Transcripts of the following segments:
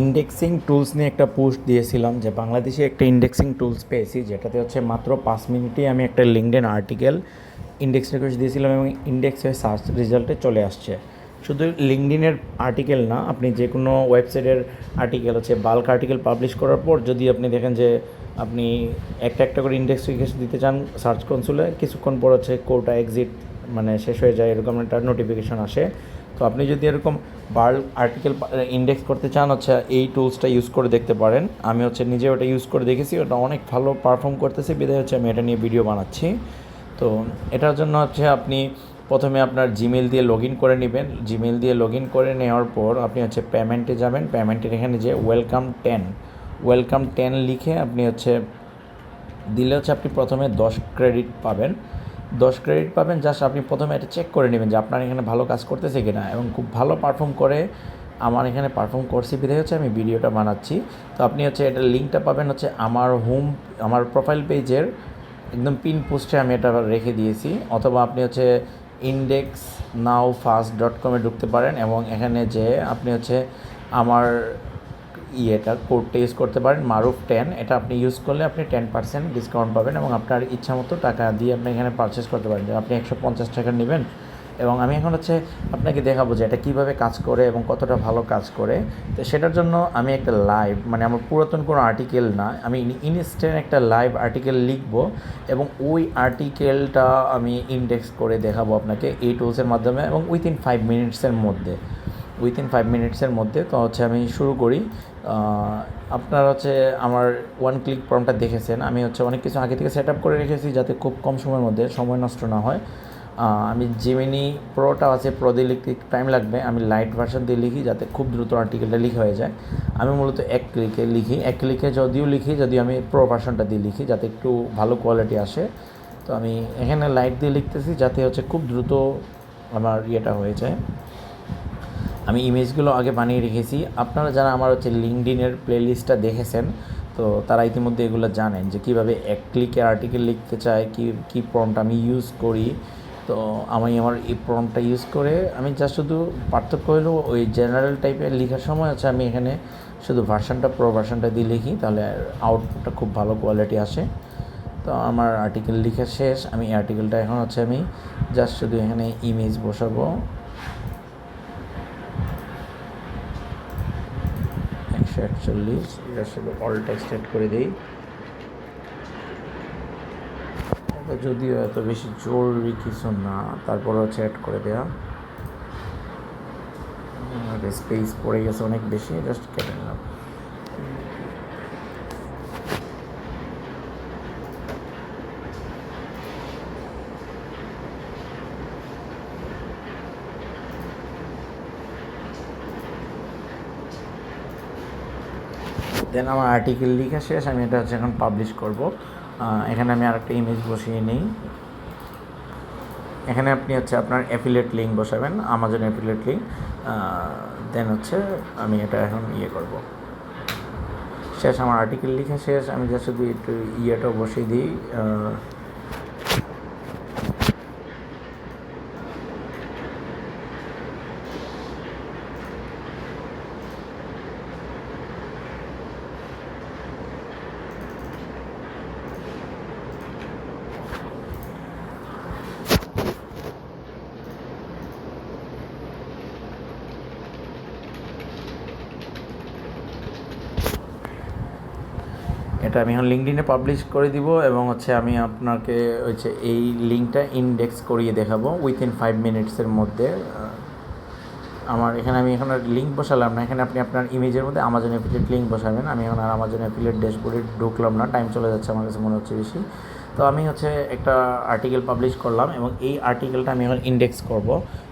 Indexing tools নিয়ে একটা post দিয়েছিলাম যে বাংলাদেশে একটা ইন্ডেক্সিং টুলস পেয়েছি যেটাতে হচ্ছে মাত্র 5 মিনিটেই আমি একটা লিঙ্কডইন আর্টিকেল ইন্ডেক্স রিকোয়েস্ট দিয়েছিলাম এবং ইন্ডেক্স হয়ে সার্চ রেজাল্টে চলে আসছে। শুধু লিঙ্কডইনের আর্টিকেল না, আপনি যে কোনো ওয়েবসাইটের আর্টিকেল হচ্ছে বাল্ক আর্টিকেল পাবলিশ করার পর যদি আপনি দেখেন যে আপনি একটা একটা করে ইন্ডেক্স রিকোয়েস্ট দিতে চান সার্চ কনসোলে, কিছুক্ষণ পর হচ্ছে কোটা এক্সিট মানে শেষ হয়ে যায়, এরকম একটা নোটিফিকেশন আসে। তো আপনি যদি এরকম বাল্ক আর্টিকেল ইন্ডেক্স করতে চান হচ্ছে এই টুলসটা ইউজ করে দেখতে পারেন। আমি হচ্ছে নিজে ওটা ইউজ করে দেখেছি, ওটা অনেক ভালো পারফর্ম করতেছে, বিধায় হচ্ছে আমি এটা নিয়ে ভিডিও বানাচ্ছি। তো এটার জন্য হচ্ছে আপনি প্রথমে আপনার জিমেল দিয়ে লগ ইন করে নেবেন। জিমেল দিয়ে লগ ইন করে নেওয়ার পর আপনি হচ্ছে পেমেন্টে যাবেন। পেমেন্টের এখানে যে ওয়েলকাম 10 লিখে আপনি হচ্ছে দিলে হচ্ছে আপনি প্রথমে 10 ক্রেডিট পাবেন। 10 ক্রেডিট পাবেন, জাস্ট আপনি প্রথমে এটা চেক করে নেবেন যে আপনার এখানে ভালো কাজ করতেছে কিনা, এবং খুব ভালো পারফর্ম করে আমার এখানে পারফর্ম করছি বিধায় হচ্ছে আমি ভিডিওটা বানাচ্ছি। তো আপনি হচ্ছে এটার লিঙ্কটা পাবেন হচ্ছে আমার প্রোফাইল পেজের একদম পিন পোস্টে আমি এটা রেখে দিয়েছি, অথবা আপনি হচ্ছে indexnowfast.com ঢুকতে পারেন এবং এখানে যে আপনি হচ্ছে আমার কোডটা ইউজ করতে পারেন মারুফ10। এটা আপনি ইউজ করলে আপনি 10% ডিসকাউন্ট পাবেন এবং আপনার ইচ্ছা মতো টাকা দিয়ে আপনি এখানে পারচেস করতে পারেন। যে আপনি 150 টাকা নেবেন, এবং আমি এখন হচ্ছে আপনাকে দেখাবো যে এটা কীভাবে কাজ করে এবং কতটা ভালো কাজ করে। তো সেটার জন্য আমি একটা লাইভ মানে আমার পুরাতন কোনো আর্টিকেল না, আমি ইনস্ট্যান্ট একটা লাইভ আর্টিকেল লিখবো এবং ওই আর্টিকেলটা আমি ইন্ডেক্স করে দেখাবো আপনাকে এই টুলসের মাধ্যমে, এবং উইথিন 5 মিনিটসের মধ্যে। তো হচ্ছে আমি শুরু করি। আপনারা হচ্ছে আমার ওয়ান ক্লিক ফর্মটা দেখেছেন, আমি হচ্ছে অনেক কিছু আগে থেকে সেট আপ করে রেখেছি যাতে খুব কম সময়ের মধ্যে সময় নষ্ট না হয়। আমি জেমিনি প্রোটা আছে, প্রো দিয়ে লিখতে টাইম লাগবে, আমি লাইট ভার্সন দিয়ে লিখি যাতে খুব দ্রুত আর্টিকেলটা লিখা হয়ে যায়। আমি মূলত এক ক্লিকে যদিও আমি প্রো ভার্সনটা দিয়ে লিখি যাতে একটু ভালো কোয়ালিটি আসে। তো আমি এখানে লাইট দিয়ে লিখতেছি যাতে হচ্ছে খুব দ্রুত আমার হয়ে যায়। আমি ইমেজগুলো আগে বানিয়ে রেখেছি। আপনারা যারা আমার হচ্ছে লিঙ্কডইনের প্লেলিস্টটা দেখেছেন, তো তারা ইতিমধ্যে এগুলো জানেন যে কীভাবে এক ক্লিকে আর্টিকেল লিখতে চায়, কী প্রম্পট আমি ইউজ করি। তো আমি আমার এই প্রম্পটটা ইউজ করে আমি জাস্ট শুধু পার্থক্য হলো ওই জেনারেল টাইপের লেখার সময় হচ্ছে আমি এখানে শুধু প্রো ভার্সনটা দিয়ে লিখি, তাহলে আউটপুটটা খুব ভালো কোয়ালিটি আসে। তো আমার আর্টিকেল লেখা শেষ। আমি এই আর্টিকেলটা এখন হচ্ছে আমি জাস্ট শুধু এখানে ইমেজ বসাবো 141, এটা শুধু অল টেক্সট এড করে দিই। এটা যদিও এত বেশি জরুরি কিছু না, তারপরে হচ্ছে অ্যাড করে দেওয়া। স্পেস পড়ে গেছে অনেক বেশি, জাস্ট কেটে নিলাম। দেন আমার আর্টিকেল লেখা শেষ, আমি এটা হচ্ছে এখন পাবলিশ করব। এখানে আমি আরেকটা ইমেজ বসিয়ে নিই। এখানে আপনি হচ্ছে আপনার অ্যাফিলিয়েট লিঙ্ক বসাবেন, আমাজন অ্যাফিলিয়েট লিঙ্ক। দেন হচ্ছে আমি এটা এখন করব। শেষ, আমার আর্টিকেল লেখা শেষ। আমি জাস্ট শুধু একটু ইয়েটাও বসিয়ে দিই। এটা আমি এখন লিঙ্কডইনে পাবলিশ করে দিব এবং হচ্ছে আমি আপনাকে হচ্ছে এই লিঙ্কটা ইন্ডেক্স করিয়ে দেখাবো উইথিন 5 মিনিটসের মধ্যে। আমার এখানে আমি এখন আর লিঙ্ক বসালাম না, এখানে আপনি আপনার ইমেজের মধ্যে আমাজন অ্যাফিলিয়েট লিঙ্ক বসাবেন। আমি এখন আর আমাজন অ্যাফিলিয়েট ড্যাশবোর্ডে ঢুকলাম না, টাইম চলে যাচ্ছে আমার কাছে মনে হচ্ছে বেশি। তো আমি হচ্ছে একটা আর্টিকেল পাবলিশ করলাম এবং এই আর্টিকেলটা আমি এখন ইন্ডেক্স করব।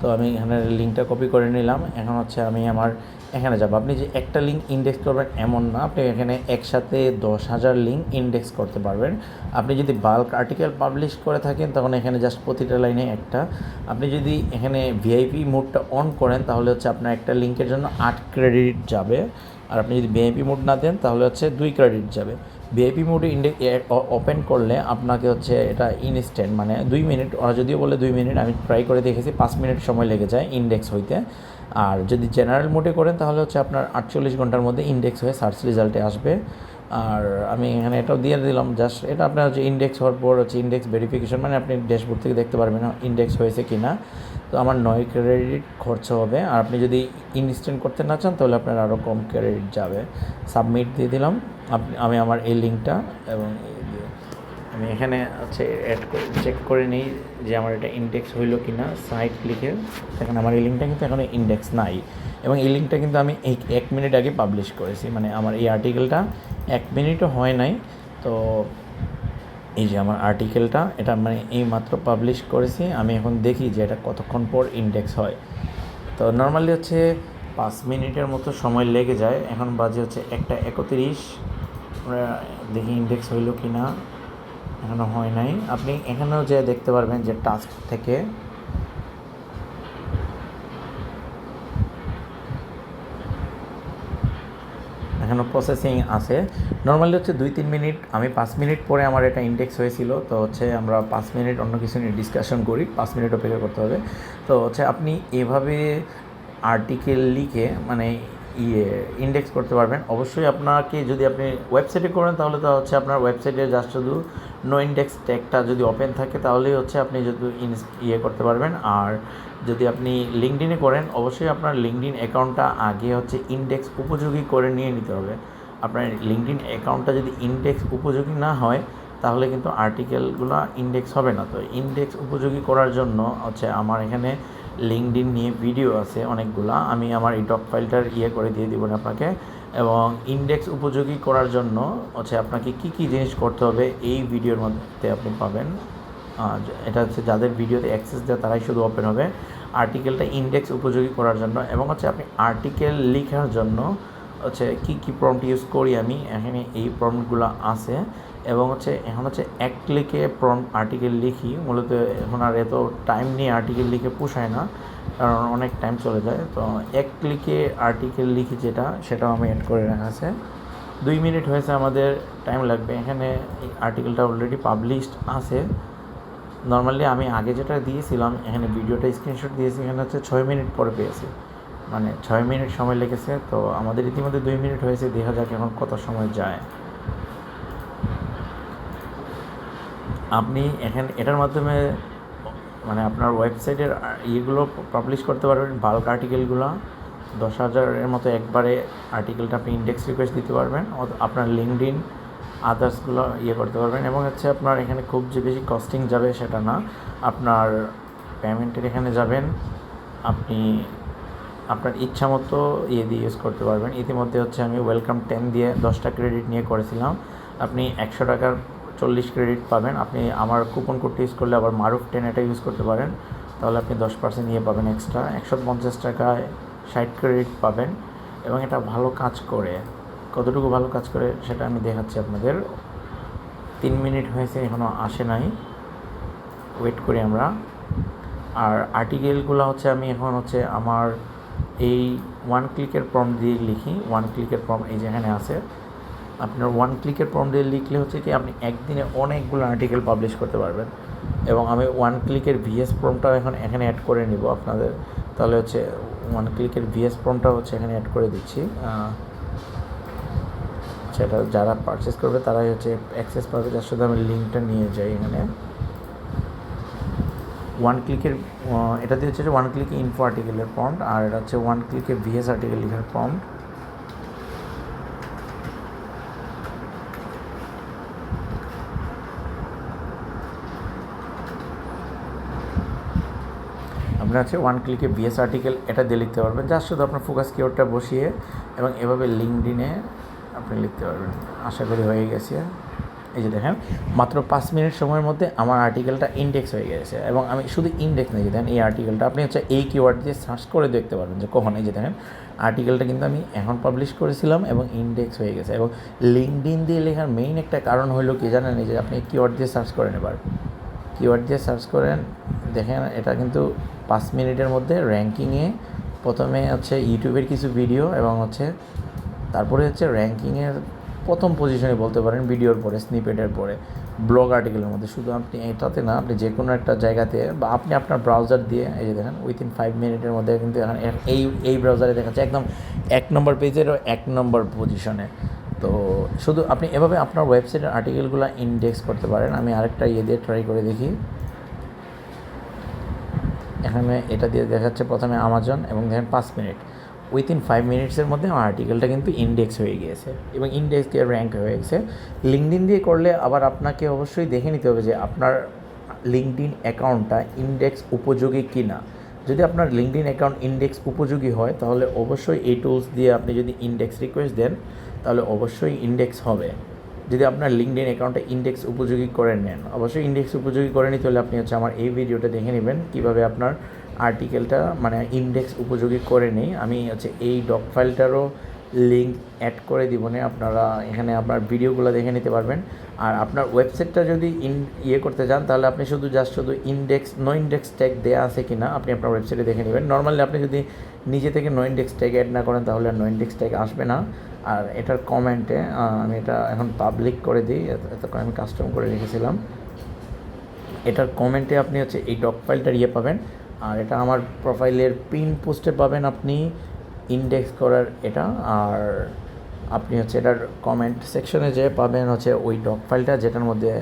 তো আমি এখানে লিঙ্কটা কপি করে নিলাম। এখন হচ্ছে আমি আমার এখানে যাব। আপনি যে একটা লিঙ্ক ইন্ডেক্স করবেন এমন না, আপনি এখানে একসাথে 10,000 লিঙ্ক ইন্ডেক্স করতে পারবেন। আপনি যদি বাল্ক আর্টিকেল পাবলিশ করে থাকেন তখন এখানে জাস্ট প্রতিটা লাইনে একটা। আপনি যদি এখানে ভিআইপি মোডটা অন করেন তাহলে হচ্ছে আপনার একটা লিঙ্কের জন্য 8 ক্রেডিট যাবে, আর আপনি যদি ভিআইপি মোড না দেন তাহলে হচ্ছে 2 ক্রেডিট যাবে। ভিআইপি মোডে ওপেন করলে আপনাকে হচ্ছে এটা ইনস্ট্যান্ট মানে 2 মিনিট, ওরা যদিও বলে 2 মিনিট, আমি ট্রাই করে দেখেছি 5 মিনিট সময় লেগে যায় ইন্ডেক্স হইতে। আর যদি জেনারেল মোডে করেন তাহলে হচ্ছে আপনার 48 ঘন্টার মধ্যে ইন্ডেক্স হয়ে সার্চ রেজাল্টে আসবে। আর আমি এখানে এটাও দিয়ে দিলাম, জাস্ট এটা আপনার হচ্ছে ইন্ডেক্স হওয়ার পর হচ্ছে ইন্ডেক্স ভেরিফিকেশন, মানে আপনি ড্যাশবোর্ড থেকে দেখতে পারবেন ইন্ডেক্স হয়েছে কি না। তো আমার 9 ক্রেডিট খরচ হবে, আর আপনি যদি ইনস্ট্যান্ট করতে না চান তাহলে আপনার আরও কম ক্রেডিট যাবে। সাবমিট দিয়ে দিলাম। আমি আমার এই লিঙ্কটা এবং আমি এখানে হচ্ছে অ্যাড করে চেক করে নিই যে আমার এটা ইন্ডেক্স হইলো কি না। সাইট ক্লিকে দেখেন আমার এই লিঙ্কটা কিন্তু এখনও ইন্ডেক্স নাই, এবং এই লিঙ্কটা কিন্তু আমি এই 1 মিনিট আগে পাবলিশ করেছি, মানে আমার এই আর্টিকেলটা 1 মিনিটও হয় নাই। তো এই যে আমার আর্টিকেলটা এটা মানে এই মাত্র পাবলিশ করেছি, আমি এখন দেখি যে এটা কতক্ষণ পর ইন্ডেক্স হয়। তো নর্মালি হচ্ছে 5 মিনিটের মতো সময় লেগে যায়। এখন বাজে হচ্ছে 1:31, দেখি ইন্ডেক্স হইলো কি না। এখনও হয় নাই। আপনি এখানেও যে দেখতে পারবেন যে টাস্ক থেকে এখনও প্রসেসিং আছে। নর্মালি হচ্ছে 2-3 মিনিট, আমি 5 মিনিট পরে আমার এটা ইন্ডেক্স হয়েছিল। তো হচ্ছে আমরা 5 মিনিট অন্য কিছু নিয়ে ডিসকাশন করি, 5 মিনিট অপেক্ষা করতে হবে। তো হচ্ছে আপনি এভাবে আর্টিকেল লিখে মানে ইন্ডেক্স করতে পারবেন। অবশ্যই আপনাকে যদি আপনি ওয়েবসাইটে করেন তাহলে তো হচ্ছে আপনার ওয়েবসাইটে জাস্ট শুধু নো ইন্ডেক্স ট্যাগটা যদি ওপেন থাকে তাহলেই হচ্ছে আপনি যদি করতে পারবেন। আর যদি আপনি লিঙ্কডইনে করেন অবশ্যই আপনার লিঙ্কডইন অ্যাকাউন্টটা আগে হচ্ছে ইন্ডেক্স উপযোগী করে নিয়ে নিতে হবে। আপনার লিঙ্কডইন অ্যাকাউন্টটা যদি ইন্ডেক্স উপযোগী না হয় তাহলে কিন্তু আর্টিকেলগুলো ইন্ডেক্স হবে না। তো ইন্ডেক্স উপযোগী করার জন্য হচ্ছে আমার এখানে লিঙ্কডইন নিয়ে ভিডিও আছে অনেকগুলা, আমি আমার এই ডক ফাইলটার করে দিয়ে দিব আপনাকে। এবং ইন্ডেক্স উপযোগী করার জন্য হচ্ছে আপনাকে কী কী জিনিস করতে হবে এই ভিডিওর মধ্যে আপনি পাবেন। এটা হচ্ছে যাদের ভিডিওতে অ্যাক্সেস দেয় তারাই শুধু ওপেন হবে আর্টিকেলটা ইন্ডেক্স উপযোগী করার জন্য। এবং হচ্ছে আপনি আর্টিকেল লেখার জন্য হচ্ছে কী প্রম্পট ইউজ করি আমি এখানে এই প্রম্পটগুলো আছে। এবং হচ্ছে এখন হচ্ছে 1 ক্লিকে প্রম্পট আর্টিকেল লিখি, মূলত এখন আর এত টাইম নিয়ে আর্টিকেল লিখে পোষায় না, কারণ অনেক টাইম চলে যায়। তো 1 ক্লিকে আর্টিকেল লিখি সেটাও আমি অ্যাড করে রাখা আছে। 2 মিনিট হয়েছে, আমাদের টাইম লাগবে। এখানে এই আর্টিকেলটা অলরেডি পাবলিশড আছে। নর্মালি আমি আগে যেটা দিয়েছিলাম এখানে ভিডিওটা স্ক্রিনশট দিয়েছি, এখানে হচ্ছে 6 মিনিট পরে পেয়েছি, মানে 6 মিনিট সময় লেগেছে। তো আমাদের ইতিমধ্যে 2 মিনিট হয়েছে, দেখা যাক এখন কত সময় যায়। আপনি এখানে এটার মাধ্যমে মানে আপনার ওয়েবসাইটের ইয়েগুলো পাবলিশ করতে পারবেন, বাল্ক আর্টিকেলগুলো 10,000-এর মতো একবারে আর্টিকেলটা আপনি ইন্ডেক্স রিকোয়েস্ট দিতে পারবেন। আপনার লিঙ্কডইন আদার্সগুলো করতে পারবেন। এবং হচ্ছে আপনার এখানে খুব যে বেশি কস্টিং যাবে সেটা না, আপনার পেমেন্টের এখানে যাবেন, আপনি আপনার ইচ্ছা মতো দিয়ে ইউজ করতে পারবেন। ইতিমধ্যে হচ্ছে আমি ওয়েলকাম 10 দিয়ে 10টা ক্রেডিট নিয়ে করেছিলাম। আপনি 100 টাকার 40 ক্রেডিট পাবেন। আপনি আমার কুপন কোডটা ইউজ করলে আবার মারুফ 10 এটা ইউজ করতে পারেন, তাহলে আপনি 10% পাবেন এক্সট্রা। 150 টাকায় 60 ক্রেডিট পাবেন। এবং এটা ভালো কাজ করে, কতটুকু ভালো কাজ করে সেটা আমি দেখাচ্ছি আপনাদের। 3 মিনিট হয়েছে, এখনও আসে নাই, ওয়েট করি আমরা। আর আর্টিকেলগুলো হচ্ছে আমি এখন হচ্ছে আমার এই 1 ক্লিকের প্রম্পট দিয়ে লিখি। 1 ক্লিকের প্রম্পট এই যেখানে আছে, আপনার 1 ক্লিকের প্রম্পট দিয়ে লিখলে হচ্ছে কি আপনি একদিনে অনেকগুলো আর্টিকেল পাবলিশ করতে পারবেন। এবং আমি 1 ক্লিকের ভিএস প্রম্পটটাও এখন এখানে অ্যাড করে নিব আপনাদের, তাহলে হচ্ছে 1 ক্লিকের ভিএস প্রম্পটটাও হচ্ছে এখানে অ্যাড করে দিচ্ছি। সেটা যারা পারচেস করবে তারাই হচ্ছে অ্যাক্সেস পাবে, যার সাথে আমি লিঙ্কটা নিয়ে যাই। এখানে 1 ক্লিকের এটা দিয়ে হচ্ছে 1 ক্লিকে ইনফো আর্টিকেলের প্রম্পট, আর এটা হচ্ছে 1 ক্লিকে ভিএস আর্টিকেল লেখার প্রম্পট। আপনার আছে 1 ক্লিকে ভিএস আর্টিকেল এটা দিয়ে লিখতে পারবেন, যার শুধু আপনার ফোকাস কিওয়ার্ডটা বসিয়ে এবং এভাবে লিঙ্কডইনে আপনি লিখতে পারবেন। আশা করি হয়ে গেছে। এই যে দেখেন মাত্র 5 মিনিট সময়ের মধ্যে আমার আর্টিকেলটা ইন্ডেক্স হয়ে গেছে। এবং আমি শুধু ইন্ডেক্স নিয়ে দেন এই আর্টিকেলটা আপনি হচ্ছে এই কিওয়ার্ড দিয়ে সার্চ করে দেখতে পারবেন যে কখন। এই যে দেখেন আর্টিকেলটা কিন্তু আমি এখন পাবলিশ করেছিলাম এবং ইন্ডেক্স হয়ে গেছে। এবং লিঙ্কডইন দিয়ে লেখার মেইন একটা কারণ হলো কি জানেন, এই যে আপনি কিওয়ার্ড দিয়ে সার্চ করেন, এবার কিওয়ার্ড দিয়ে সার্চ করেন, দেখেন এটা কিন্তু 5 মিনিটের মধ্যে র্যাঙ্কিংয়ে প্রথমে হচ্ছে ইউটিউবের কিছু ভিডিও এবং হচ্ছে তারপরে হচ্ছে র্যাঙ্কিংয়ের প্রথম পজিশনে বলতে পারেন ভিডিওর পরে, স্নিপেটের পরে। ব্লগ আর্টিকেলের মধ্যে। শুধু আপনি এটাতে না, আপনি যে কোনো একটা জায়গাতে বা আপনি আপনার ব্রাউজার দিয়ে এই যে দেখেন উইথিন 5 মিনিটের মধ্যে কিন্তু এখন এই ব্রাউজারে দেখাচ্ছে একদম 1 নম্বর পেজেরও 1 নম্বর পজিশনে। তো শুধু আপনি এভাবে আপনার ওয়েবসাইটের আর্টিকেলগুলো ইন্ডেক্স করতে পারেন। আমি আরেকটা দিয়ে ট্রাই করে দেখি। এখানে এটা দিয়ে দেখাচ্ছে প্রথমে আমাজন এবং দেখেন 5 মিনিট, উইথিন 5 মিনিটসের মধ্যে আমার আর্টিকেলটা কিন্তু ইন্ডেক্স হয়ে গিয়েছে এবং ইন্ডেক্স দিয়ে র্যাঙ্ক হয়ে গেছে। লিঙ্কডইন দিয়ে করলে আবার আপনাকে অবশ্যই দেখে নিতে হবে যে আপনার লিঙ্কডইন অ্যাকাউন্টটা ইন্ডেক্স উপযোগী কি না। যদি আপনার লিঙ্কডইন অ্যাকাউন্ট ইন্ডেক্স উপযোগী হয় তাহলে অবশ্যই এই টুলস দিয়ে আপনি যদি ইন্ডেক্স রিকোয়েস্ট দেন তাহলে অবশ্যই ইন্ডেক্স হবে। যদি আপনার লিঙ্কডইন অ্যাকাউন্টে ইন্ডেক্স উপযোগী করে নেন, অবশ্যই ইন্ডেক্স উপযোগী করে নিতে হলে আপনি হচ্ছে আমার এই ভিডিওটা দেখে নেবেন কীভাবে আপনার আর্টিকেলটা মানে ইন্ডেক্স উপযোগী করে নেই। আমি হচ্ছে এই ডক ফাইলটারও লিঙ্ক অ্যাড করে দিব না, আপনারা এখানে আপনার ভিডিওগুলো দেখে নিতে পারবেন। আর আপনার ওয়েবসাইটটা যদি করতে চান তাহলে আপনি শুধু ইন্ডেক্স নো ইন্ডেক্স ট্যাগ দেওয়া আছে কি না আপনি আপনার ওয়েবসাইটে দেখে নেবেন। নর্মালি আপনি যদি নিজে থেকে নো ইন্ডেক্স ট্যাগ অ্যাড না করেন তাহলে নো ইন্ডেক্স ট্যাগ আসবে না। আর এটার কমেন্টে আমি এটা এখন পাবলিক করে দিই, এতক্ষণ আমি কাস্টম করে রেখেছিলাম। এটার কমেন্টে আপনি হচ্ছে এই ডক ফাইলটার পাবেন। আর এটা আমার প্রোফাইলের পিন পোস্টে পাবেন আপনি ইন্ডেক্স করার এটা। আর আপনি হচ্ছে এটার কমেন্ট সেকশনে যে পাবেন হচ্ছে ওই ডক ফাইলটা যেটার মধ্যে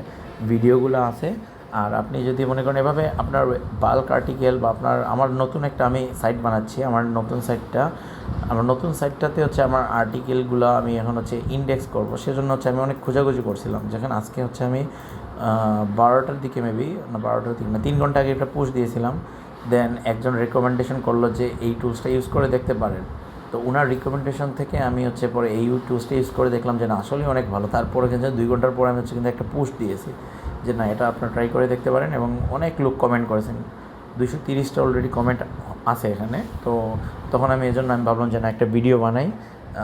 ভিডিওগুলো আছে। আর আপনি যদি মনে করেন এভাবে আপনার বাল্ক আর্টিকেল বা আমার নতুন একটা আমি সাইট বানাচ্ছি, আমার নতুন সাইটটাতে হচ্ছে আমার আর্টিকেলগুলো আমি এখন হচ্ছে ইন্ডেক্স করব, সেজন্য হচ্ছে আমি অনেক খোঁজাখুঁজি করছিলাম। যেখানে আজকে হচ্ছে আমি 12টার দিকে মেবি না 12টার দিকে না 3 ঘন্টা আগে একটা পোস্ট দিয়েছিলাম। দেন একজন রেকমেন্ডেশন করলো যে এই টুলসটা ইউজ করে দেখতে পারেন। তো ওনার রিকমেন্ডেশন থেকে আমি হচ্ছে পরে এই টুলসটা ইউজ করে দেখলাম যে না আসলেই অনেক ভালো। তারপরে কিন্তু 2 ঘন্টার পরে আমি হচ্ছে কিন্তু একটা পোস্ট দিয়েছি যে না এটা আপনারা ট্রাই করে দেখতে পারেন এবং অনেক লোক কমেন্ট করেছেন, 230টা অলরেডি কমেন্ট আছে এখানে। তো তখন আমি আমি ভাবলাম যে না একটা ভিডিও বানাই,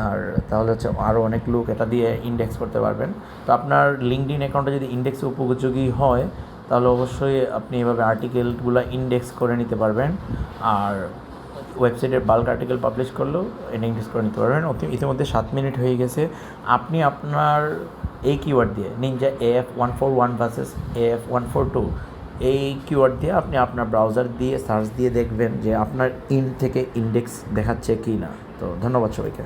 আর তাহলে হচ্ছে আরও অনেক লোক এটা দিয়ে ইন্ডেক্স করতে পারবেন। তো আপনার লিঙ্কডইন অ্যাকাউন্টে যদি ইন্ডেক্সে উপযোগী হয় তাহলে অবশ্যই আপনি এভাবে আর্টিকেলগুলো ইন্ডেক্স করে নিতে পারবেন। আর ওয়েবসাইটের বাল্ক আর্টিকেল পাবলিশ করলেও এটা ইন্ডেক্স করে নিতে পারবেন। ইতিমধ্যে 7 মিনিট হয়ে গেছে। আপনি আপনার এই কিওয়ার্ড দিয়ে নিনজা AF141 ভার্সেস AF142 এই কিওয়ার্ড দিয়ে আপনি আপনার ব্রাউজার দিয়ে সার্চ দিয়ে দেখবেন যে আপনার থেকে ইন্ডেক্স দেখাচ্ছে কি না। তো ধন্যবাদ সবাইকে।